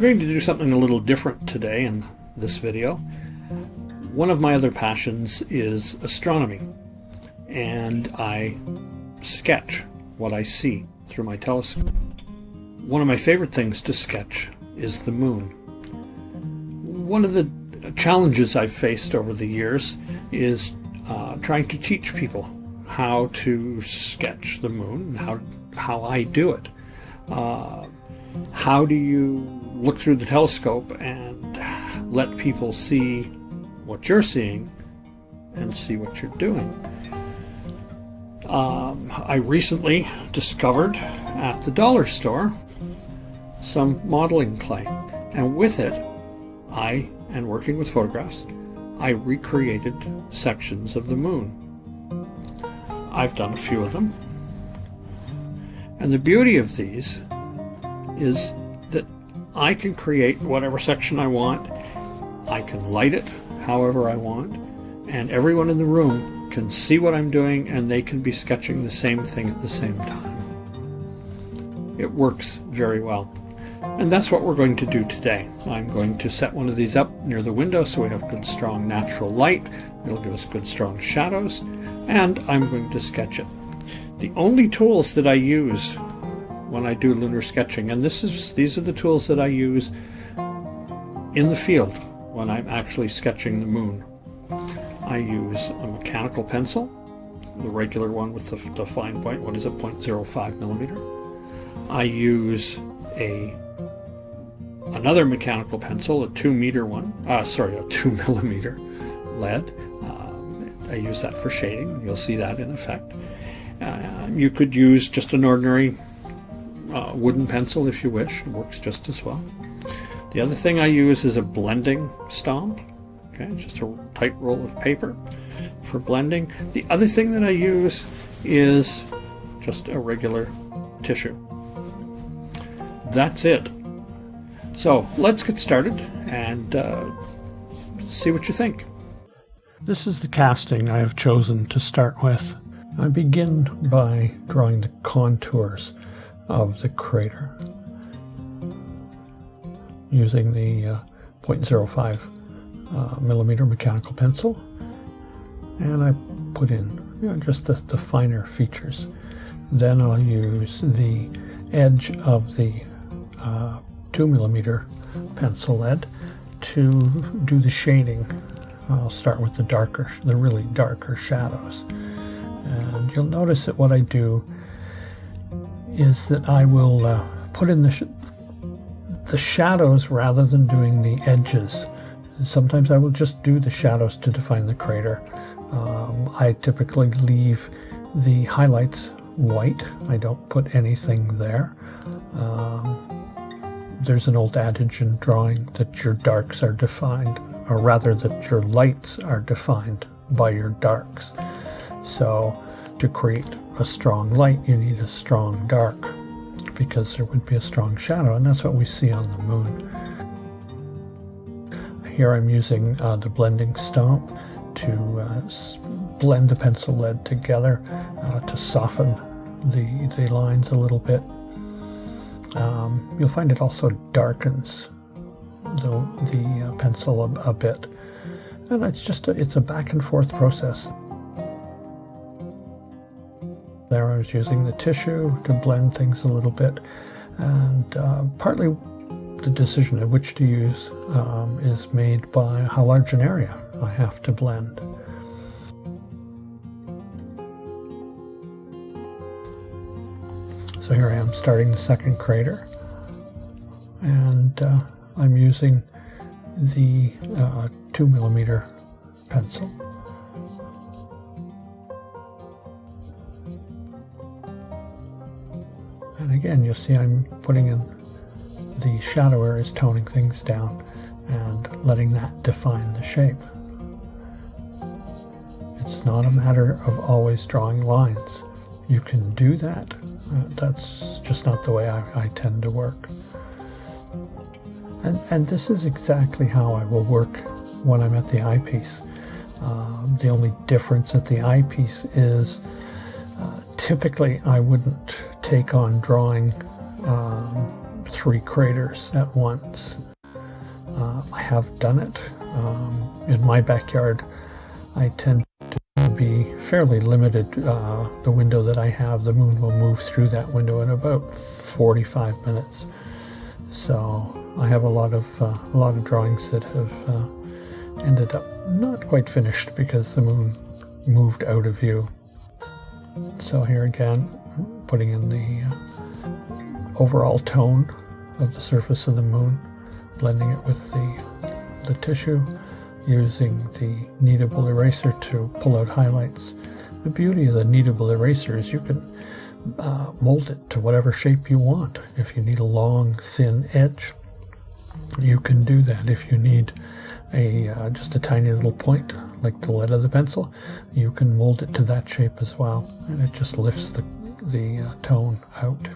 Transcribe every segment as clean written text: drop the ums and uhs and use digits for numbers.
going to do something a little different today in this video. One of my other passions is astronomy, and I sketch what I see through my telescope. One of my favorite things to sketch is the moon. One of the challenges I've faced over the years is trying to teach people how to sketch the moon, how I do it. How do you look through the telescope and let people see what you're seeing and see what you're doing? I recently discovered at the dollar store some modeling clay, and with it, and working with photographs, I recreated sections of the moon. I've done a few of them, and the beauty of these is that I can create whatever section I want, I can light it however I want, and everyone in the room can see what I'm doing, and they can be sketching the same thing at the same time. It works very well. And that's what we're going to do today. I'm going to set one of these up near the window so we have good strong natural light. It'll give us good strong shadows, and I'm going to sketch it. The only tools that I use when I do lunar sketching, and these are the tools that I use in the field when I'm actually sketching the moon. I use a mechanical pencil, the regular one with the fine point, 0.05 millimeter. I use another mechanical pencil, a 2 millimeter lead. I use that for shading. You'll see that in effect. You could use just an ordinary wooden pencil if you wish. It works just as well. The other thing I use is a blending stump. Okay, just a tight roll of paper for blending. The other thing that I use is just a regular tissue. That's it. So let's get started and see what you think. This is the casting I have chosen to start with. I begin by drawing the contours of the crater using the 0.05 millimeter mechanical pencil, and I put in just the finer features. Then I'll use the edge of the 2 millimeter pencil lead to do the shading. I'll start with the really darker shadows, and you'll notice that what I do is that I will put in the shadows rather than doing the edges. Sometimes I will just do the shadows to define the crater. I typically leave the highlights white. I don't put anything there. There's an old adage in drawing that your darks are defined, or rather that your lights are defined by your darks. So to create a strong light, you need a strong dark, because there would be a strong shadow, and that's what we see on the moon. Here I'm using the blending stump to blend the pencil lead together to soften the lines a little bit. You'll find it also darkens the pencil a bit, and it's a back and forth process. There I was using the tissue to blend things a little bit, and partly the decision of which to use is made by how large an area I have to blend. So here I am starting the second crater, and I'm using the 2 millimeter pencil. And again, you'll see I'm putting in the shadow areas, toning things down and letting that define the shape. It's not a matter of always drawing lines. You can do that. That's just not the way I tend to work. And this is exactly how I will work when I'm at the eyepiece. The only difference at the eyepiece is typically I wouldn't take on drawing 3 craters at once. I have done it. In my backyard, I tend to be fairly limited. The window that I have, the moon will move through that window in about 45 minutes. So I have a lot of drawings that have ended up not quite finished because the moon moved out of view. So here again, putting in the overall tone of the surface of the moon, blending it with the tissue, using the kneadable eraser to pull out highlights. The beauty of the kneadable eraser is you can mold it to whatever shape you want. If you need a long, thin edge, you can do that. If you need just a tiny little point, like the lead of the pencil, you can mold it to that shape as well, and it just lifts the tone out.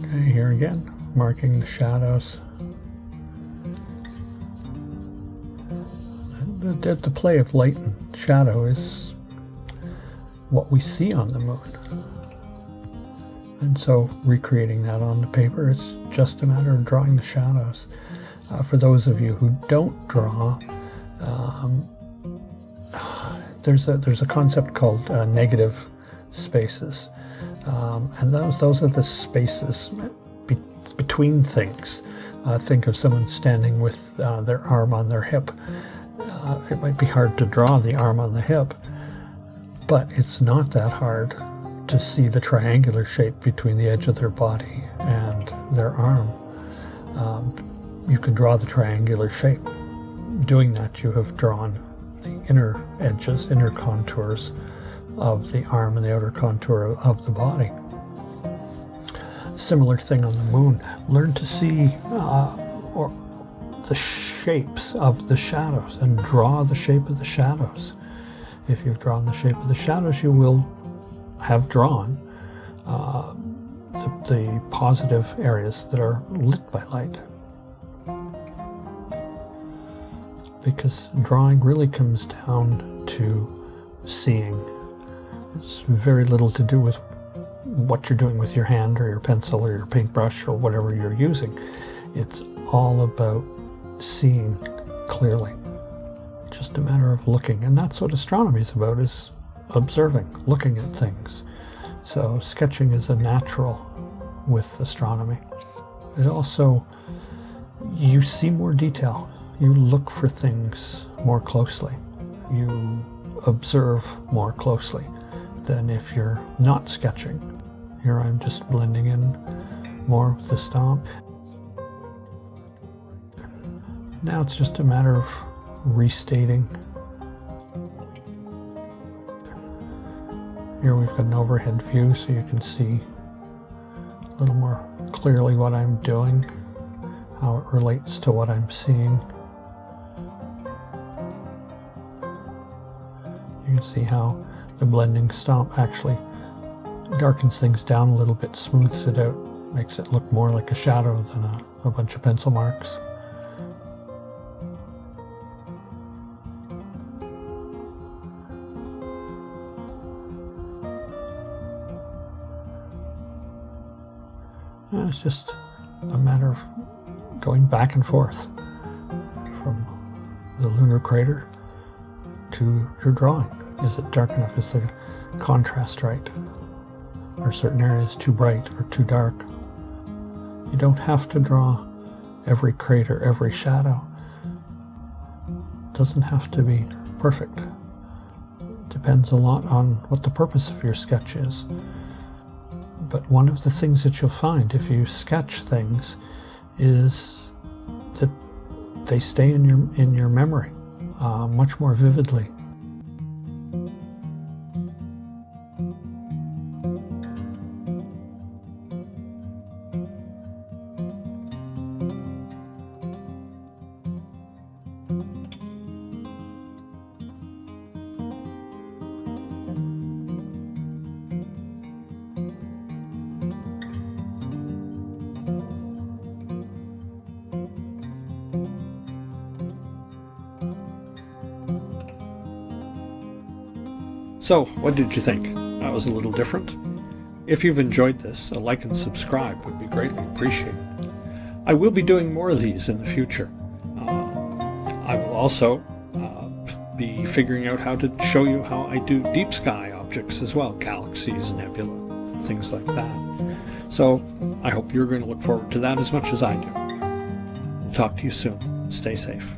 Okay, here again, marking the shadows. The play of light and shadow is what we see on the moon. And so recreating that on the paper, it's just a matter of drawing the shadows. For those of you who don't draw, there's a concept called negative spaces. And those are the spaces between things. Think of someone standing with their arm on their hip. It might be hard to draw the arm on the hip, but it's not that hard to see the triangular shape between the edge of their body and their arm. You can draw the triangular shape. Doing that, you have drawn the inner edges, inner contours of the arm and the outer contour of the body. Similar thing on the moon. Learn to see the shapes of the shadows and draw the shape of the shadows. If you've drawn the shape of the shadows, you will have drawn the positive areas that are lit by light. Because drawing really comes down to seeing. It's very little to do with what you're doing with your hand or your pencil or your paintbrush or whatever you're using. It's all about seeing clearly. Just a matter of looking. And that's what astronomy is about, is observing, looking at things. So sketching is a natural with astronomy. It also, you see more detail. You look for things more closely. You observe more closely than if you're not sketching. Here I'm just blending in more with the stump. Now it's just a matter of restating. Here we've got an overhead view so you can see a little more clearly what I'm doing, how it relates to what I'm seeing. You can see how the blending stump actually darkens things down a little bit, smooths it out, makes it look more like a shadow than a bunch of pencil marks. It's just a matter of going back and forth from the lunar crater to your drawing. Is it dark enough? Is the contrast right? Are certain areas too bright or too dark? You don't have to draw every crater, every shadow. It doesn't have to be perfect. It depends a lot on what the purpose of your sketch is. But one of the things that you'll find if you sketch things is that they stay in your memory much more vividly. So, what did you think? that was a little different. If you've enjoyed this, a like and subscribe would be greatly appreciated. I will be doing more of these in the future. I will also be figuring out how to show you how I do deep sky objects as well, galaxies, nebula, things like that. So I hope you're going to look forward to that as much as I do. We'll talk to you soon. Stay safe.